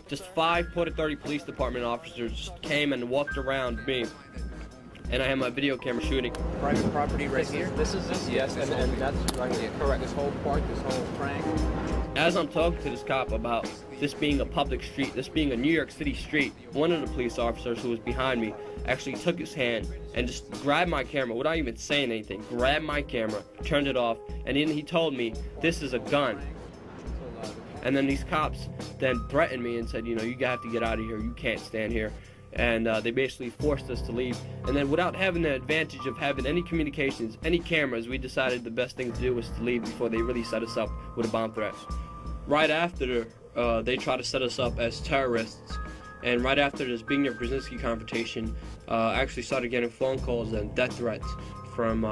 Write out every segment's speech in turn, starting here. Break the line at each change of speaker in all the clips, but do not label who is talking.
just 5 Port Authority Police Department officers came and walked around me. And I had my video camera shooting.
Private property right here?
This is yes, and that's right here. Correct.
This whole part, this whole frank.
As I'm talking to this cop about this being a public street, this being a New York City street, one of the police officers who was behind me actually took his hand and just grabbed my camera without even saying anything, grabbed my camera, turned it off, and then he told me, "This is a gun." And then these cops then threatened me and said, you know, you have to get out of here, you can't stand here. And they basically forced us to leave. And then without having the advantage of having any communications, any cameras, we decided the best thing to do was to leave before they really set us up with a bomb threat. Right after, they tried to set us up as terrorists. And right after this Bigner-Brzezinski confrontation, I actually started getting phone calls and death threats from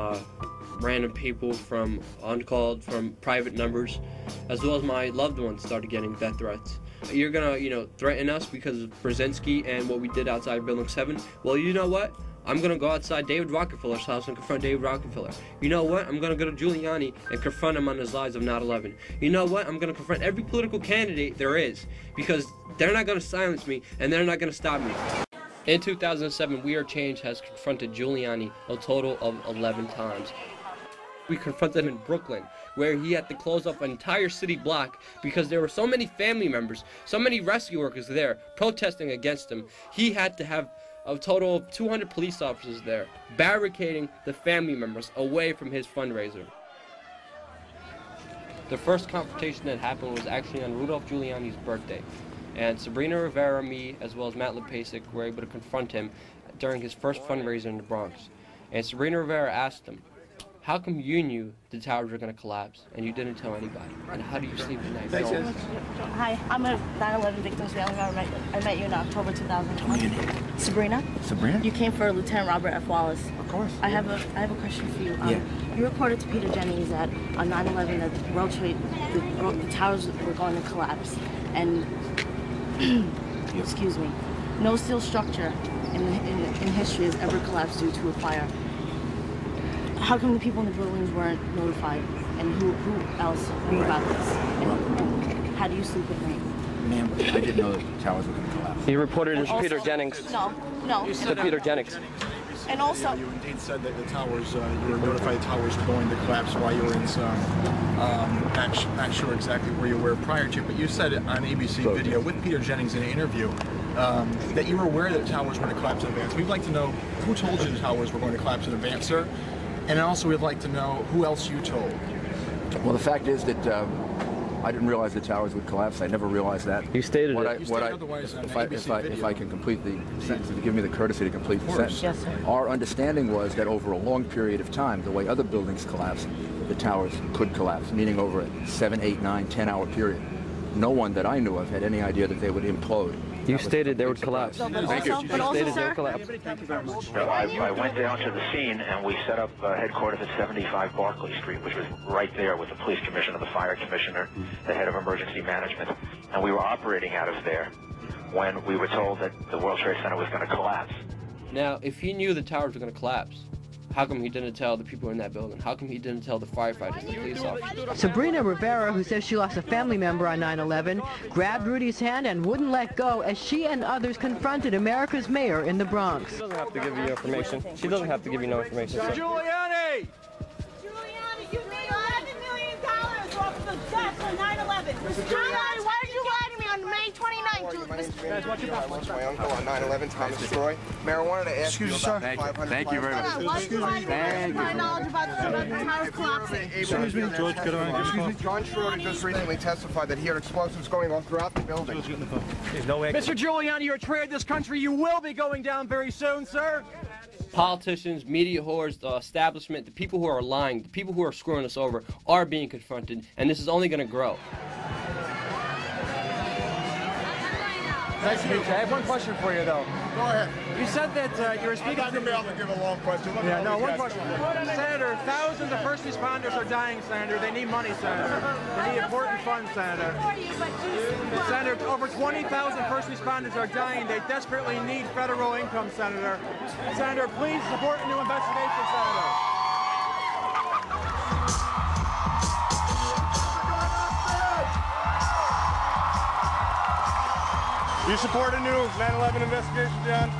random people, from uncalled, from private numbers, as well as my loved ones started getting death threats. You're gonna, you know, threaten us because of Brzezinski and what we did outside Building 7? Well, you know what? I'm gonna go outside David Rockefeller's house and confront David Rockefeller. You know what? I'm gonna go to Giuliani and confront him on his lies of 9/11. You know what? I'm gonna confront every political candidate there is, because they're not gonna silence me and they're not gonna stop me. In 2007, We Are Change has confronted Giuliani a total of 11 times. We confronted him in Brooklyn, where he had to close off an entire city block because there were so many family members, so many rescue workers there protesting against him. He had to have a total of 200 police officers there, barricading the family members away from his fundraiser. The first confrontation that happened was actually on Rudolph Giuliani's birthday, and Sabrina Rivera, me, as well as Matt Lepasic were able to confront him during his first fundraiser in the Bronx. And Sabrina Rivera asked him, "How come you knew the towers were going to collapse and you didn't tell anybody? And how do you sleep at night?"
Hi, I'm a 9/11 victim's family member. I met you in October 2020. Sabrina?
Sabrina?
You came for Lieutenant Robert F. Wallace.
Of course.
I have a question for you.
Yeah.
You reported to Peter Jennings that on 9/11 that the World Trade, the towers were going to collapse, and excuse me, no steel structure in history has ever collapsed due to a fire. How come the people in the buildings weren't notified, and who else knew about this? And how do you sleep at night?
Ma'am, I didn't know that the towers were going to collapse.
He reported it to Peter Jennings.
No.
To Peter Jennings.
And also,
you indeed said that the towers, you were notified the towers were going to collapse while you were in some, not sure exactly where you were prior to, but you said on ABC video with Peter Jennings in an interview that you were aware that the towers were going to collapse in advance. We'd like to know who told you the towers were going to collapse in advance, sir, and also we'd like to know who else you told.
Well, the fact is that I didn't realize the towers would collapse. I never realized that.
You stated
If I can complete the sentence, to give me the courtesy to complete the sentence.
yes, sir.
Our understanding was that over a long period of time, the way other buildings collapse, the towers could collapse, meaning over a 7, 8, 9, 10-hour period. No one that I knew of had any idea that they would implode.
You stated they would collapse.
Thank you.
But also, sir,
So I went down to the scene and we set up headquarters at 75 Barclay Street, which was right there with the police commissioner, the fire commissioner, the head of emergency management, and we were operating out of there when we were told that the World Trade Center was going to collapse.
Now, if he knew the towers were going to collapse, how come he didn't tell the people in that building? How come he didn't tell the firefighters, the police officers?
Sabrina Rivera, who says she lost a family member on 9/11, grabbed Rudy's hand and wouldn't let go as she and others confronted America's mayor in the Bronx.
She doesn't have to give you information. She doesn't have to give you no information. Sir.
Giuliani! Giuliani, you made $11 million off of the deaths on 9/11. Why did you lie to me on May 29th?
Guys, watch your back. My uncle on 9/11, Thomas Troy. Mayor, I wanted to ask you about the 500.
Thank you very much.
Why did you lie to me?
Thank you.
My knowledge about the towers collapsing.
Excuse me, George, could I? Excuse me, John Schroeder just recently testified that he heard explosives going off throughout the building.
Mr. Giuliani, you're a traitor to this country. You will be going down very soon, sir.
Politicians, media whores, the establishment, the people who are lying, the people who are screwing us over are being confronted, and this is only going to grow.
Nice to meet you. I have one question for you, though.
Go ahead.
You said that you were speaking.
I'm not going to be able to give a long question.
Yeah, no, one question. Senator, thousands of first responders are dying, Senator. They need money, Senator. They need important funds, Senator. Senator, over 20,000 first responders are dying. They desperately need federal income, Senator. Senator, please support a new investigation, Senator.
You support a new 9/11 investigation, John?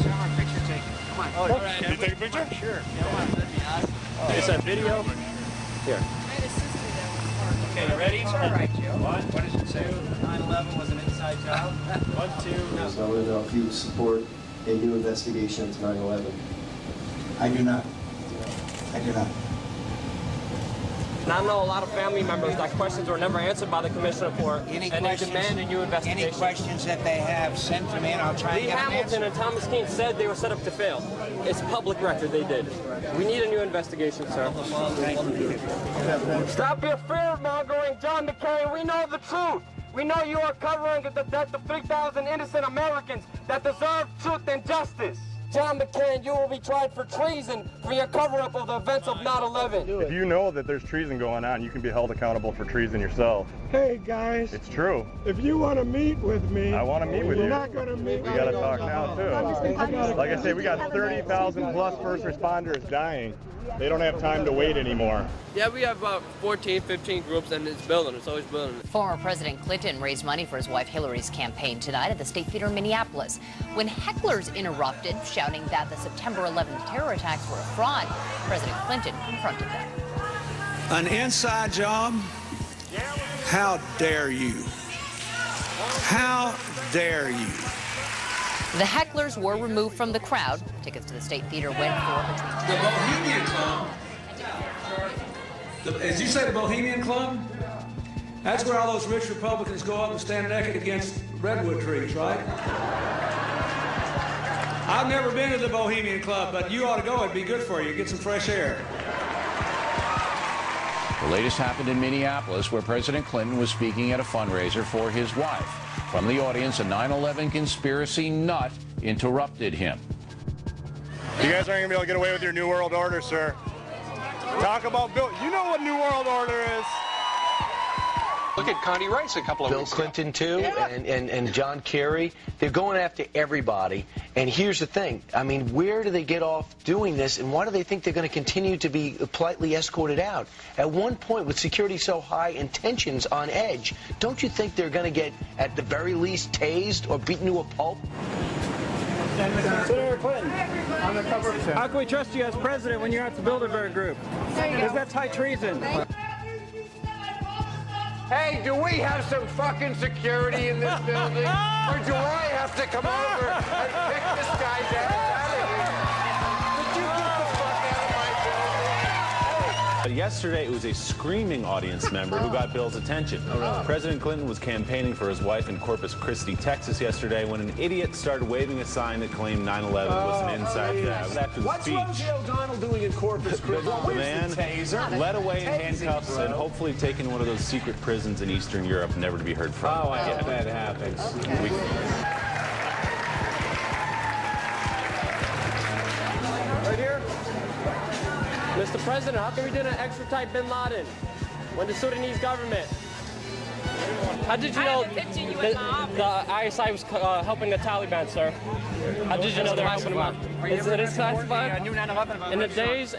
Show my picture taken. Come on.
Oh, all right. Can you take a picture?
Sure. Come on. Let me ask.
Is that video? Here.
Okay, you ready? All right, Joe. What does it say? 9/11 was an inside job. 1, 2.
So I want to know if you support a new investigation into 9/11.
I do not. I do not.
And I know a lot of family members that questions were never answered by the commission report, and they demand a new investigation.
Any questions that they have, send to me and I'll try and get them
Hamilton
answered.
and Thomas Keane said they were set up to fail. It's public record they did. We need a new investigation, sir. Stop your fear-mongering, John McCain. We know the truth. We know you are covering the death of 3,000 innocent Americans that deserve truth and justice. John McCain, you will be tried for treason for your cover-up of the events of 9/11.
If you know that there's treason going on, you can be held accountable for treason yourself.
Hey guys,
it's true.
If you want to meet with me,
I want to meet with you.
You're not going to meet.
We got to talk now too. Like I say, we got 30,000 plus first responders dying. They don't have time to wait anymore.
Yeah, we have about 14, 15 groups, and it's building. It's always building.
Former President Clinton raised money for his wife Hillary's campaign tonight at the State Theater in Minneapolis when hecklers interrupted, shouting that the September 11th terror attacks were a fraud. President Clinton confronted them.
An inside job? How dare you? How dare you?
The hecklers were removed from the crowd. Tickets to the State Theater went for between
The Bohemian Club? As you say, the Bohemian Club? That's where all those rich Republicans go up and stand naked against redwood trees, right? I've never been to the Bohemian Club, but you ought to go. It'd be good for you. Get some fresh air.
The latest happened in Minneapolis, where President Clinton was speaking at a fundraiser for his wife. From the audience, a 9/11 conspiracy nut interrupted him.
You guys aren't going to be able to get away with your New World Order, sir. Talk about Bill. You know what New World Order is.
Look at Connie Rice a couple of
Bill
weeks
Clinton, too,
Yeah.
and John Kerry. They're going after everybody. And here's the thing. I mean, where do they get off doing this, and why do they think they're going to continue to be politely escorted out? At one point, with security so high and tensions on edge, don't you think they're going to get, at the very least, tased or beaten to a pulp?
Senator Clinton, how can we trust you as president when you're at the Bilderberg Group? Is that high treason?
Hey, do we have some fucking security in this building? Or do I have to come over and pick this guy's ass out of here? Would you get the fuck out of my building?
Yesterday, it was a screaming audience member who got Bill's attention. President Clinton was campaigning for his wife in Corpus Christi, Texas yesterday when an idiot started waving a sign that claimed 9/11 was an inside job. After the
What's
speech,
Rosie O'Donnell doing in Corpus Christi?
the man led away in handcuffs and hopefully taken one of those secret prisons in Eastern Europe, never to be heard from.
Oh, I get that happens.
Right here. Mr. President, how come we didn't extradite bin Laden when the Sudanese government? How did you know the ISI was helping the Taliban, sir? How did you know they're helping them out? Is it classified? In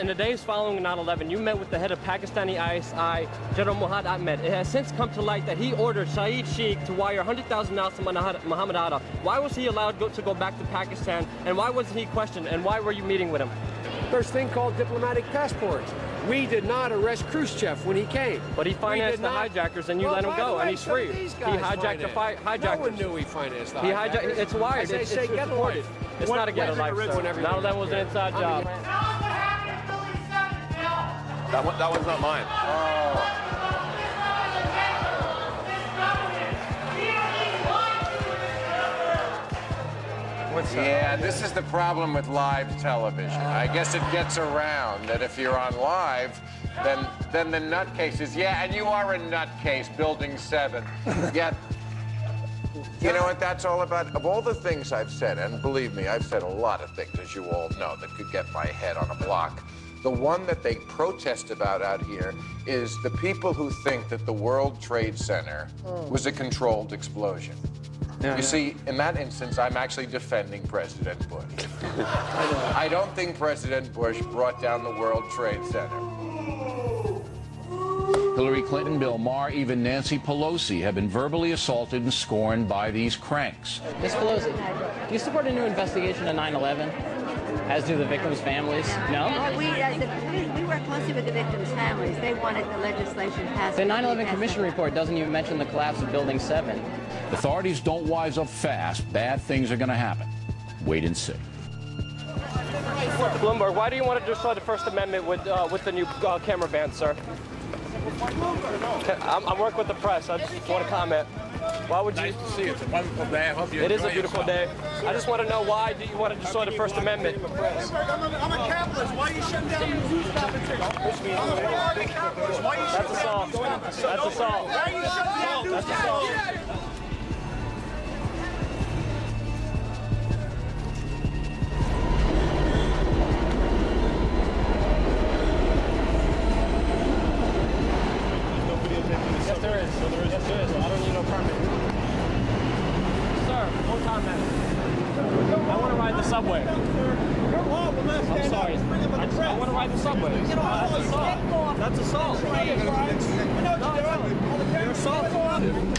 the days following 9/11, you met with the head of Pakistani ISI, General Muhammad Ahmed. It has since come to light that he ordered Saeed Sheikh to wire $100,000 to Muhammad Atta. Why was he allowed to go back to Pakistan, and why wasn't he questioned, and why were you meeting with him?
There's a thing called diplomatic passports. We did not arrest Khrushchev when he came.
But he financed the hijackers, and you let him go, and he's free. He hijacked the hijackers.
No one knew he financed the
He hijacked. It's wired. It's reported. It's not a get a life, sir. 9/11 was an inside job.
That one's not mine.
Yeah, this is the problem with live television. I guess it gets around that if you're on live, then the nutcases. Yeah, and you are a nutcase, Building 7. Yeah. You know what that's all about? Of all the things I've said, and believe me, I've said a lot of things, as you all know, that could get my head on a block. The one that they protest about out here is the people who think that the World Trade Center was a controlled explosion. You see, in that instance, I'm actually defending President Bush. I don't think President Bush brought down the World Trade Center.
Hillary Clinton, Bill Maher, even Nancy Pelosi have been verbally assaulted and scorned by these cranks.
Ms. Pelosi, do you support a new investigation of 9/11, as do the victims' families? No?
Well, we work closely with the victims' families. They wanted the legislation passed.
The 9/11 Commission report doesn't even mention the collapse of Building 7.
If authorities don't wise up fast, bad things are going to happen. Wait and see.
Bloomberg, why do you want to destroy the First Amendment with the new camera ban, sir? I'm working with the press. I just want to comment. Why would you?
Nice to see you. It's a wonderful day. I hope you
It is a
enjoy
beautiful
yourself.
day. I just want to know, why do you want to destroy the First Amendment?
I'm a capitalist. Why are you shutting down the news competition? I'm a Florida capitalist. Why are you shutting down?
That's assault.
Why are you shutting down news?
That's assault. Yes, there is. Yes, there is. I don't need no permit. Sir, one comment. I want to ride the subway. I'm sorry. I want to ride the subway. That's assault. That's assault. You're assaulting.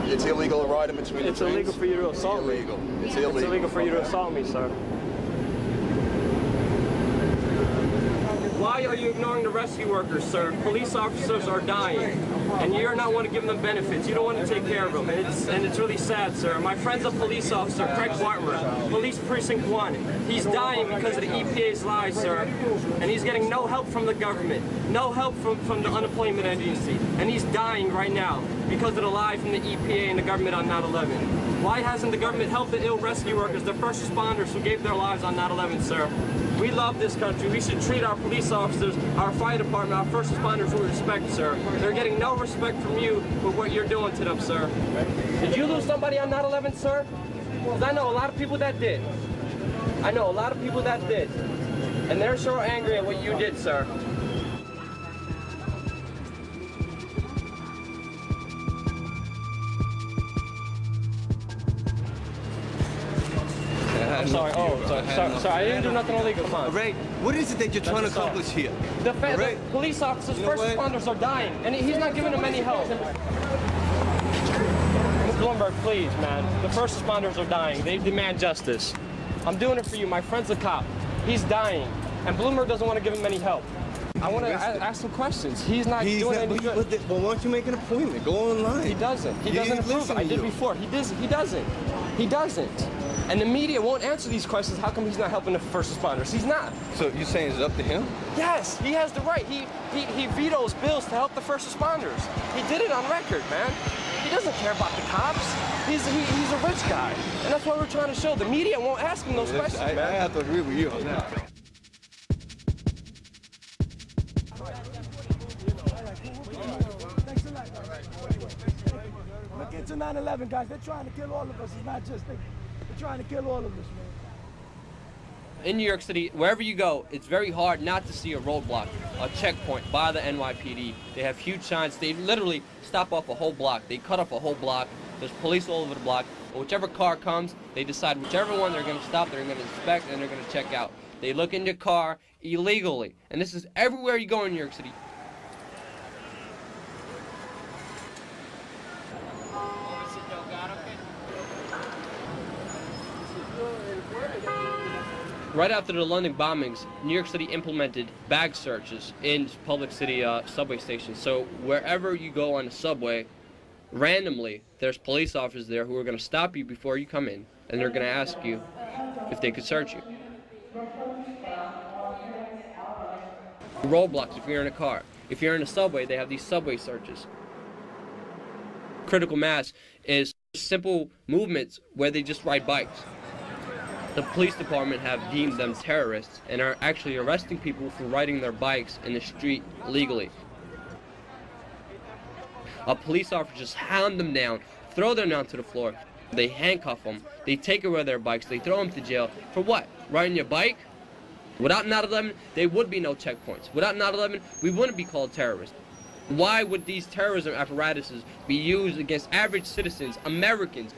It's illegal to ride in between the
It's
trains.
illegal for you to assault me.
Illegal. It's illegal.
It's illegal for you to assault me, sir. Why are you ignoring the rescue workers, sir? Police officers are dying, and you're not want to give them benefits. You don't want to take care of them, and it's really sad, sir. My friend's a police officer, Craig Bartmer, Police Precinct 1. He's dying because of the EPA's lies, sir, and he's getting no help from the government, no help from the unemployment agency, and he's dying right now because of the lie from the EPA and the government on 9/11. Why hasn't the government helped the ill rescue workers, the first responders who gave their lives on 9/11, sir? We love this country. We should treat our police officers, our fire department, our first responders with respect, sir. They're getting no respect from you with what you're doing to them, sir. Did you lose somebody on 9/11, sir? Because I know a lot of people that did. I know a lot of people that did. And they're so angry at what you did, sir. I'm sorry. Oh, sorry. I didn't do nothing illegal. Come on.
Ray, what is it that you're trying to accomplish here?
The police officers, first responders are dying, and he's not giving them any help. Ms. Bloomberg, please, man. The first responders are dying. They demand justice. I'm doing it for you. My friend's a cop. He's dying, and Bloomberg doesn't want to give him any help. I want to ask some questions. He's not doing any good.
Well, why don't you make an appointment? Go online.
He doesn't. He doesn't approve it. I did before. He doesn't. He doesn't. And the media won't answer these questions. How come he's not helping the first responders? He's not.
So you're saying it's up to him?
Yes, he has the right. He vetoes bills to help the first responders. He did it on record, man. He doesn't care about the cops. He's a rich guy. And that's what we're trying to show. The media won't ask him those questions, man.
I have to agree with you on that.
Look into 9/11, guys. They're trying to kill all of us. It's not just they're trying to kill all of us, man.
In New York City, wherever you go, it's very hard not to see a roadblock, a checkpoint by the NYPD. They have huge signs. They literally stop off a whole block. They cut off a whole block. There's police all over the block. But whichever car comes, they decide whichever one they're going to stop, they're going to inspect, and they're going to check out. They look in your car illegally. And this is everywhere you go in New York City. Right after the London bombings, New York City implemented bag searches in public city subway stations. So wherever you go on the subway, randomly, there's police officers there who are going to stop you before you come in, and they're going to ask you if they could search you. Roadblocks if you're in a car. If you're in a subway, they have these subway searches. Critical mass is simple movements where they just ride bikes. The police department have deemed them terrorists and are actually arresting people for riding their bikes in the street legally. A police officer just hound them down, throw them down to the floor. They handcuff them, they take away their bikes, they throw them to jail. For what? Riding your bike? Without 9/11, there would be no checkpoints. Without 9/11, we wouldn't be called terrorists. Why would these terrorism apparatuses be used against average citizens, Americans?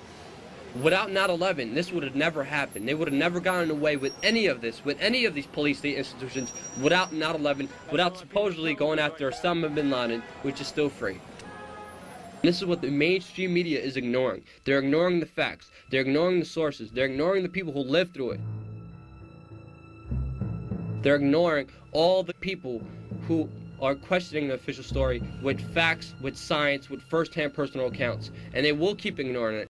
Without 9/11, this would have never happened. They would have never gotten away with any of this, with any of these police state institutions, without 9/11, without supposedly going after Osama bin Laden, which is still free. This is what the mainstream media is ignoring. They're ignoring the facts. They're ignoring the sources. They're ignoring the people who lived through it. They're ignoring all the people who are questioning the official story with facts, with science, with first-hand personal accounts. And they will keep ignoring it.